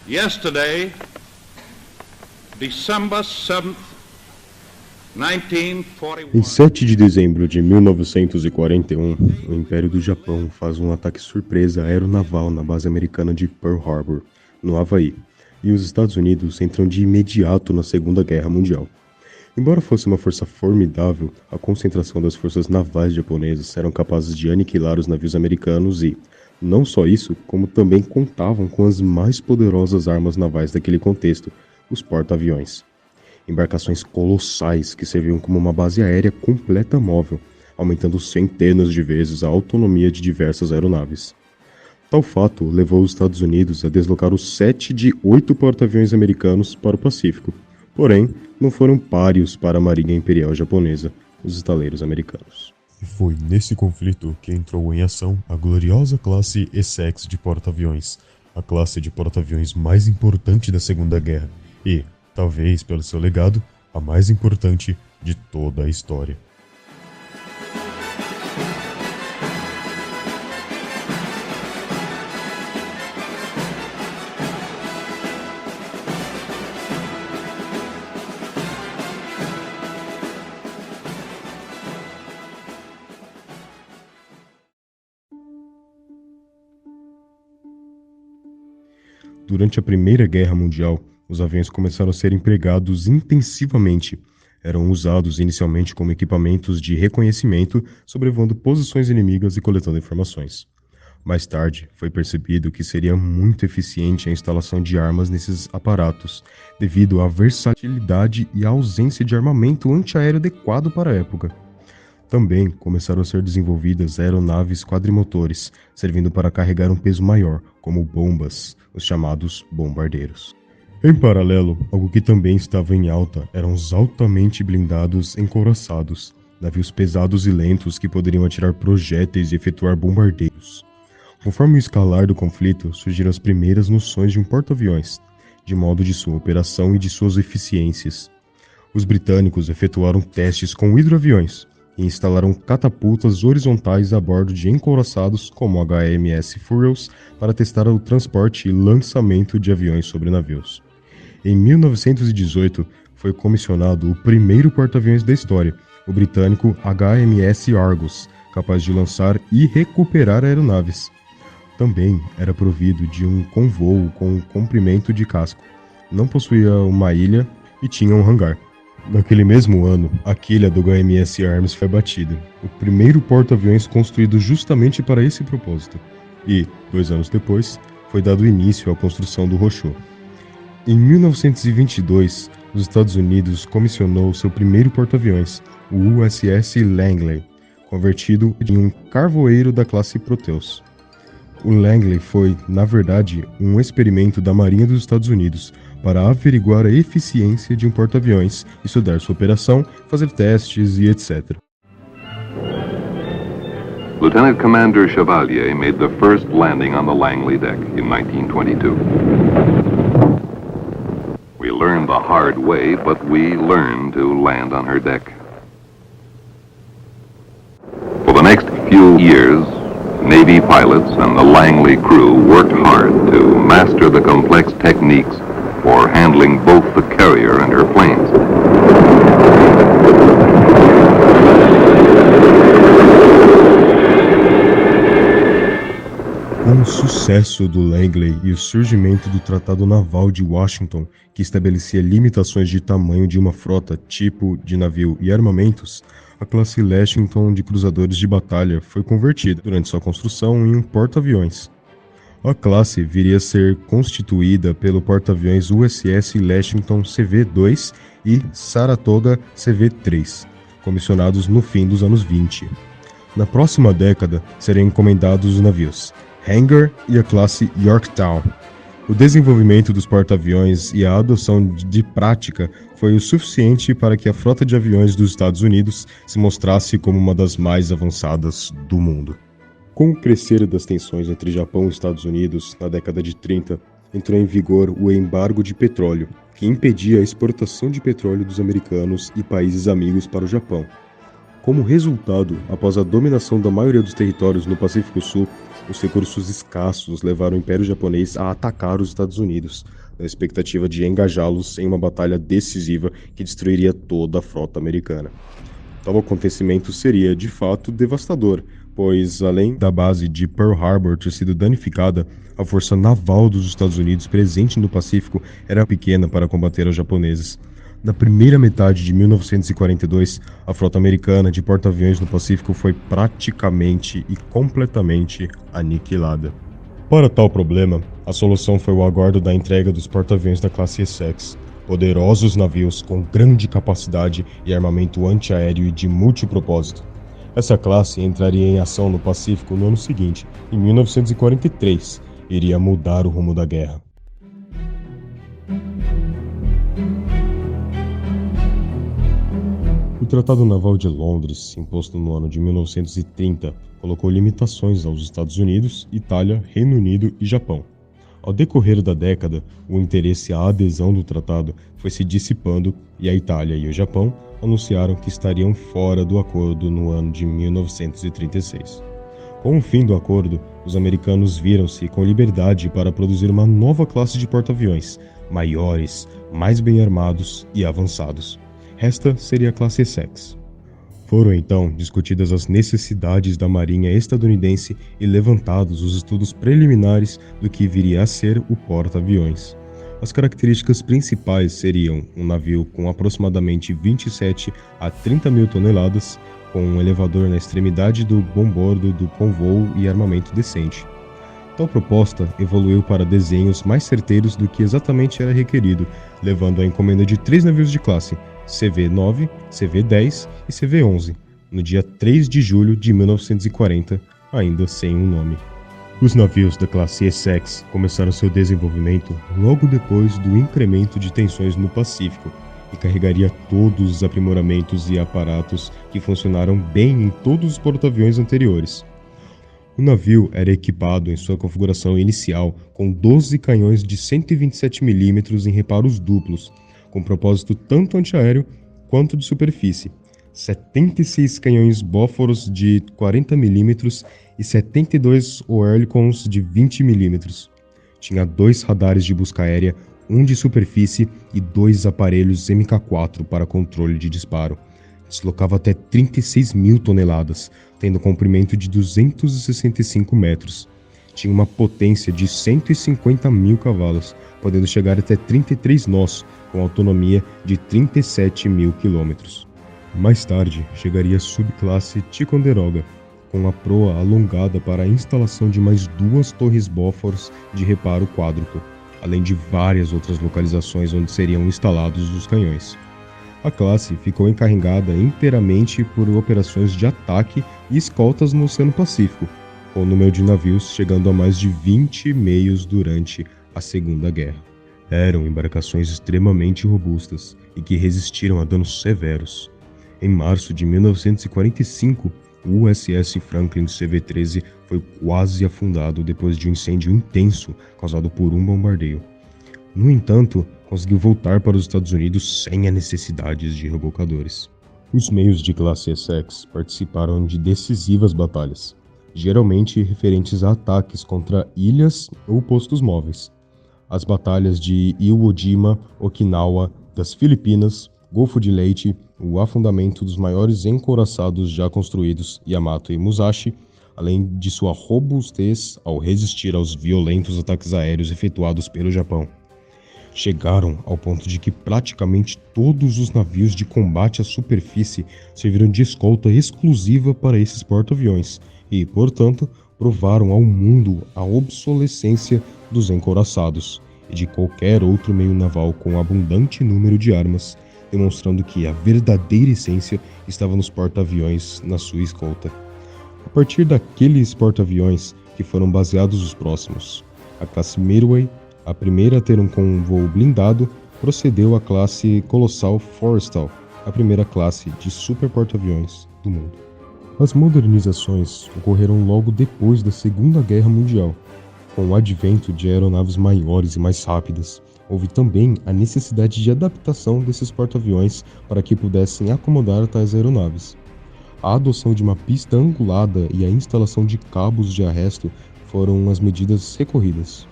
Yesterday, December 7th, Em 7 de dezembro de 1941, o Império do Japão faz um ataque surpresa aeronaval na base americana de Pearl Harbor, no Havaí, e os Estados Unidos entram de imediato na Segunda Guerra Mundial. Embora fosse uma força formidável, a concentração das forças navais japonesas eram capazes de aniquilar os navios americanos e, não só isso, como também contavam com as mais poderosas armas navais daquele contexto, os porta-aviões. Embarcações colossais que serviam como uma base aérea completa móvel, aumentando centenas de vezes a autonomia de diversas aeronaves. Tal fato levou os Estados Unidos a deslocar os 7 de 8 porta-aviões americanos para o Pacífico, porém, não foram páreos para a Marinha Imperial Japonesa, os estaleiros americanos. E foi nesse conflito que entrou em ação a gloriosa classe Essex de porta-aviões, a classe de porta-aviões mais importante da Segunda Guerra e, talvez pelo seu legado, a mais importante de toda a história. Durante a Primeira Guerra Mundial, os aviões começaram a ser empregados intensivamente. Eram usados inicialmente como equipamentos de reconhecimento, sobrevoando posições inimigas e coletando informações. Mais tarde, foi percebido que seria muito eficiente a instalação de armas nesses aparatos, devido à versatilidade e à ausência de armamento antiaéreo adequado para a época. Também começaram a ser desenvolvidas aeronaves quadrimotores, servindo para carregar um peso maior, como bombas, os chamados bombardeiros. Em paralelo, algo que também estava em alta eram os altamente blindados encouraçados, navios pesados e lentos que poderiam atirar projéteis e efetuar bombardeios. Conforme o escalar do conflito, surgiram as primeiras noções de um porta-aviões, de modo de sua operação e de suas eficiências. Os britânicos efetuaram testes com hidroaviões e instalaram catapultas horizontais a bordo de encouraçados como o HMS Furious para testar o transporte e lançamento de aviões sobre navios. Em 1918, foi comissionado o primeiro porta-aviões da história, o britânico HMS Argus, capaz de lançar e recuperar aeronaves. Também era provido de um convoo com comprimento de casco. Não possuía uma ilha e tinha um hangar. Naquele mesmo ano, a quilha do HMS Arms foi abatida, o primeiro porta-aviões construído justamente para esse propósito. E, 2 anos depois, foi dado início à construção do Rochot. Em 1922, os Estados Unidos comissionou seu primeiro porta-aviões, o USS Langley, convertido em um carvoeiro da classe Proteus. O Langley foi, na verdade, um experimento da Marinha dos Estados Unidos para averiguar a eficiência de um porta-aviões, estudar sua operação, fazer testes e etc. Lieutenant Commander Chevalier made the first landing on the Langley deck in 1922. We learned the hard way, but we learned to land on her deck. For the next few years, Navy pilots and the Langley crew worked hard to master the complex techniques for handling both the carrier and her planes. Com o sucesso do Langley e o surgimento do Tratado Naval de Washington, que estabelecia limitações de tamanho de uma frota, tipo de navio e armamentos, a classe Lexington de cruzadores de batalha foi convertida, durante sua construção, em um porta-aviões. A classe viria a ser constituída pelo porta-aviões USS Lexington CV-2 e Saratoga CV-3, comissionados no fim dos anos 20. Na próxima década, seriam encomendados os navios Hangar e a classe Yorktown. O desenvolvimento dos porta-aviões e a adoção de prática foi o suficiente para que a frota de aviões dos Estados Unidos se mostrasse como uma das mais avançadas do mundo. Com o crescer das tensões entre Japão e Estados Unidos na década de 30, entrou em vigor o embargo de petróleo, que impedia a exportação de petróleo dos americanos e países amigos para o Japão. Como resultado, após a dominação da maioria dos territórios no Pacífico Sul, os recursos escassos levaram o Império Japonês a atacar os Estados Unidos, na expectativa de engajá-los em uma batalha decisiva que destruiria toda a frota americana. Tal acontecimento seria, de fato, devastador, pois, além da base de Pearl Harbor ter sido danificada, a força naval dos Estados Unidos presente no Pacífico era pequena para combater os japoneses. Na primeira metade de 1942, a frota americana de porta-aviões no Pacífico foi praticamente e completamente aniquilada. Para tal problema, a solução foi o aguardo da entrega dos porta-aviões da classe Essex, poderosos navios com grande capacidade e armamento antiaéreo e de multipropósito. Essa classe entraria em ação no Pacífico no ano seguinte, em 1943, e iria mudar o rumo da guerra. O Tratado Naval de Londres, imposto no ano de 1930, colocou limitações aos Estados Unidos, Itália, Reino Unido e Japão. Ao decorrer da década, o interesse à adesão do tratado foi se dissipando e a Itália e o Japão anunciaram que estariam fora do acordo no ano de 1936. Com o fim do acordo, os americanos viram-se com liberdade para produzir uma nova classe de porta-aviões, maiores, mais bem armados e avançados. Esta seria a classe Essex. Foram então discutidas as necessidades da marinha estadunidense e levantados os estudos preliminares do que viria a ser o porta-aviões. As características principais seriam um navio com aproximadamente 27 a 30 mil toneladas, com um elevador na extremidade do bombordo com voo e armamento decente. Tal proposta evoluiu para desenhos mais certeiros do que exatamente era requerido, levando à encomenda de 3 navios de classe, CV-9, CV-10 e CV-11, no dia 3 de julho de 1940, ainda sem um nome. Os navios da classe Essex começaram seu desenvolvimento logo depois do incremento de tensões no Pacífico e carregaria todos os aprimoramentos e aparatos que funcionaram bem em todos os porta-aviões anteriores. O navio era equipado em sua configuração inicial com 12 canhões de 127 mm em reparos duplos, com propósito tanto antiaéreo quanto de superfície, 76 canhões Bósforos de 40 mm e 72 Oerlikons de 20 mm. Tinha 2 radares de busca aérea, um de superfície e 2 aparelhos Mk4 para controle de disparo. Deslocava até 36 mil toneladas, tendo comprimento de 265 metros. Tinha uma potência de 150 mil cavalos, podendo chegar até 33 nós, com autonomia de 37 mil quilômetros. Mais tarde, chegaria a subclasse Ticonderoga, com a proa alongada para a instalação de mais 2 torres Bósforos de reparo quádruplo, além de várias outras localizações onde seriam instalados os canhões. A classe ficou encarregada inteiramente por operações de ataque e escoltas no Oceano Pacífico, com o número de navios chegando a mais de 20 meios durante a Segunda Guerra. Eram embarcações extremamente robustas e que resistiram a danos severos. Em março de 1945, o USS Franklin CV-13 foi quase afundado depois de um incêndio intenso causado por um bombardeio. No entanto, conseguiu voltar para os Estados Unidos sem a necessidade de rebocadores. Os meios de classe Essex participaram de decisivas batalhas, geralmente referentes a ataques contra ilhas ou postos móveis. As batalhas de Iwo Jima, Okinawa, das Filipinas, Golfo de Leyte, o afundamento dos maiores encouraçados já construídos, Yamato e Musashi, além de sua robustez ao resistir aos violentos ataques aéreos efetuados pelo Japão. Chegaram ao ponto de que praticamente todos os navios de combate à superfície serviram de escolta exclusiva para esses porta-aviões e, portanto, provaram ao mundo a obsolescência dos encouraçados e de qualquer outro meio naval com abundante número de armas, demonstrando que a verdadeira essência estava nos porta-aviões na sua escolta. A partir daqueles porta-aviões que foram baseados os próximos, a classe Midway, a primeira a ter um voo blindado, procedeu à classe colossal Forrestal, a primeira classe de super porta-aviões do mundo. As modernizações ocorreram logo depois da Segunda Guerra Mundial. Com o advento de aeronaves maiores e mais rápidas, houve também a necessidade de adaptação desses porta-aviões para que pudessem acomodar tais aeronaves. A adoção de uma pista angulada e a instalação de cabos de arresto foram as medidas recorridas.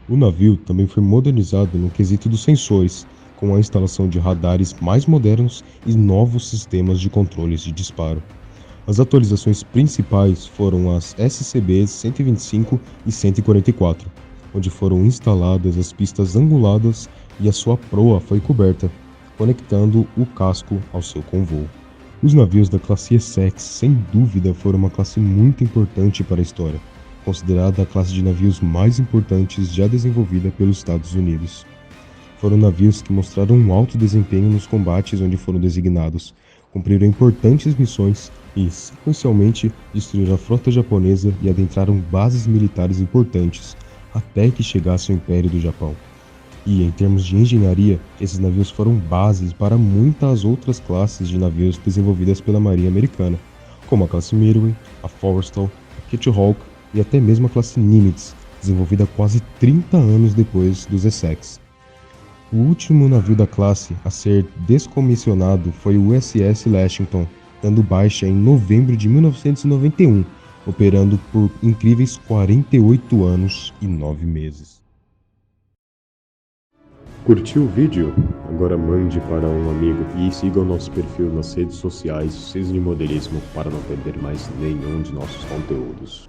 O navio também foi modernizado no quesito dos sensores, com a instalação de radares mais modernos e novos sistemas de controles de disparo. As atualizações principais foram as SCBs 125 e 144, onde foram instaladas as pistas anguladas e a sua proa foi coberta, conectando o casco ao seu convô. Os navios da classe Essex, sem dúvida, foram uma classe muito importante para a história, considerada a classe de navios mais importantes já desenvolvida pelos Estados Unidos. Foram navios que mostraram um alto desempenho nos combates onde foram designados, cumpriram importantes missões e, sequencialmente, destruíram a frota japonesa e adentraram bases militares importantes, até que chegasse ao Império do Japão. E, em termos de engenharia, esses navios foram bases para muitas outras classes de navios desenvolvidas pela Marinha Americana, como a classe Midway, a Forrestal, a Kittyhawk e até mesmo a classe Nimitz, desenvolvida quase 30 anos depois dos Essex. O último navio da classe a ser descomissionado foi o USS Lexington, dando baixa em novembro de 1991, operando por incríveis 48 anos e 9 meses. Curtiu o vídeo? Agora mande para um amigo e siga o nosso perfil nas redes sociais Cisne Modelismo para não perder mais nenhum de nossos conteúdos.